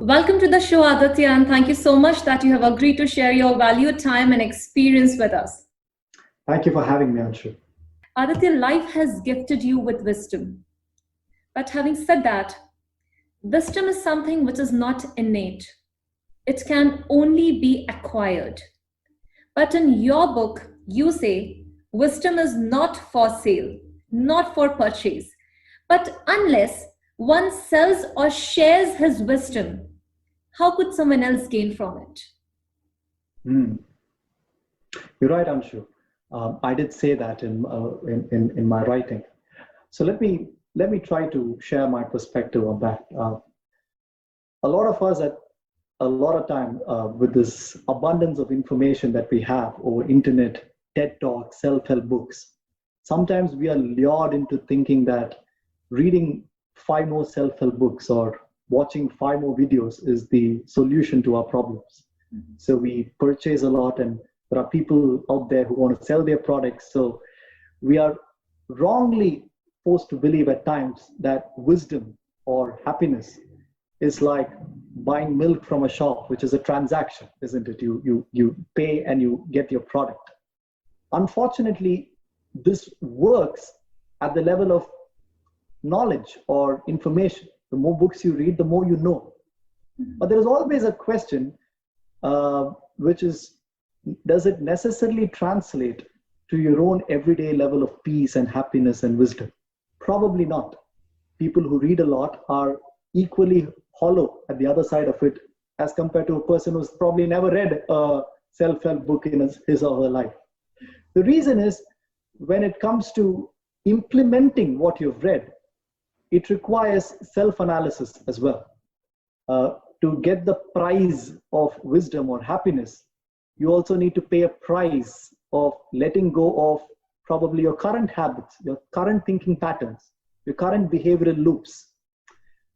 Welcome to the show, Aditya, and thank you so much that you have agreed to share your valued time and experience with us. Thank you for having me, Anshu. Aditya, life has gifted you with wisdom. But having said that, wisdom is something which is not innate. It can only be acquired. But in your book, you say wisdom is not for sale, not for purchase. But unless one sells or shares his wisdom, how could someone else gain from it? You're right, Anshu. I did say that in my writing. So let me try to share my perspective on that. A lot of us at a lot of time with this abundance of information that we have over internet, TED Talks, self-help books, sometimes we are lured into thinking that reading 5 more self-help books or watching 5 more videos is the solution to our problems. So we purchase a lot, and there are people out there who want to sell their products. So we are wrongly forced to believe at times that wisdom or happiness is like buying milk from a shop, which is a transaction, isn't it? You pay and you get your product. Unfortunately, this works at the level of knowledge or information. The more books you read, the more you know. But there is always a question, which is, does it necessarily translate to your own everyday level of peace and happiness and wisdom? Probably not. People who read a lot are equally hollow at the other side of it as compared to a person who's probably never read a self-help book in his or her life. The reason is, when it comes to implementing what you've read, it requires self-analysis as well. To get the prize of wisdom or happiness, you also need to pay a price of letting go of probably your current habits, your current thinking patterns, your current behavioral loops.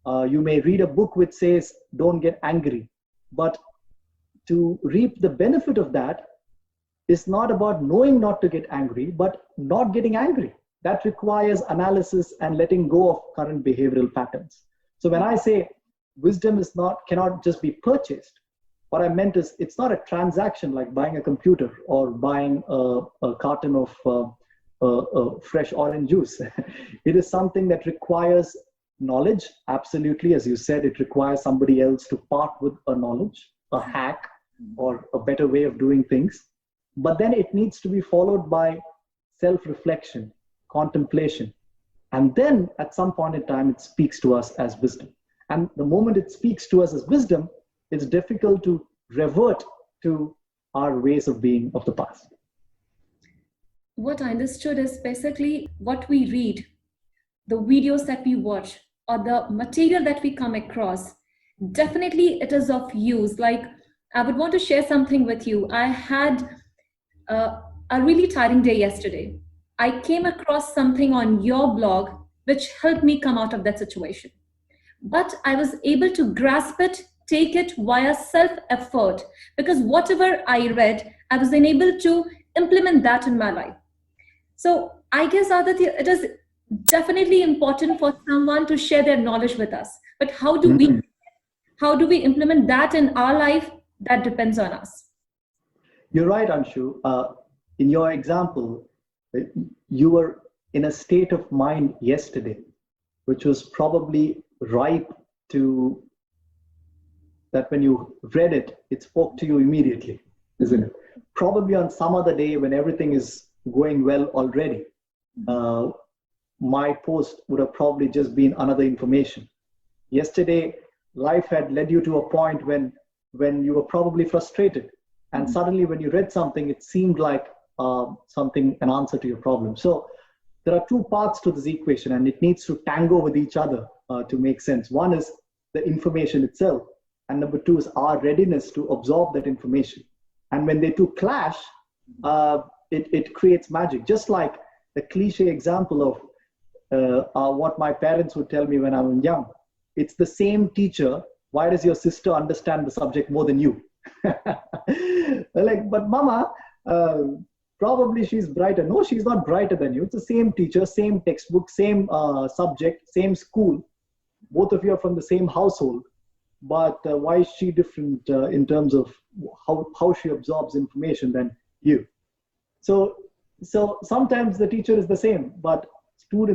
You may read a book which says, don't get angry. But to reap the benefit of that is not about knowing not to get angry, but not getting angry. That requires analysis and letting go of current behavioral patterns. So when I say wisdom cannot just be purchased, what I meant is it's not a transaction like buying a computer or buying a carton of fresh orange juice. It is something that requires knowledge. Absolutely, as you said, it requires somebody else to part with a knowledge, a hack, or a better way of doing things. But then it needs to be followed by self-reflection, contemplation. And then at some point in time, it speaks to us as wisdom. And the moment it speaks to us as wisdom, it's difficult to revert to our ways of being of the past. What I understood is basically what we read, the videos that we watch, or the material that we come across, definitely it is of use. Like, I would want to share something with you. I had a really tiring day yesterday. I came across something on your blog which helped me come out of that situation. But I was able to grasp it, take it via self-effort, because whatever I read, I was unable to implement that in my life. So I guess, Aditya, it is definitely important for someone to share their knowledge with us. But how do we implement that in our life? That depends on us. You're right, Anshu. In your example, you were in a state of mind yesterday, which was probably ripe to that when you read it, it spoke to you immediately, isn't it? Probably on some other day when everything is going well already, my post would have probably just been another information. Yesterday, life had led you to a point when you were probably frustrated. And suddenly when you read something, it seemed like an answer to your problem. So there are 2 parts to this equation, and it needs to tango with each other to make sense. One is the information itself, and number 2 is our readiness to absorb that information. And when they 2 clash, it creates magic. Just like the cliche example of what my parents would tell me when I was young. It's the same teacher. Why does your sister understand the subject more than you? Like, but mama, probably she's brighter. No, she's not brighter than you. It's the same teacher, same textbook, same subject, same school. Both of you are from the same household. but why is she different in terms of how she absorbs information than you? So sometimes the teacher is the same, but students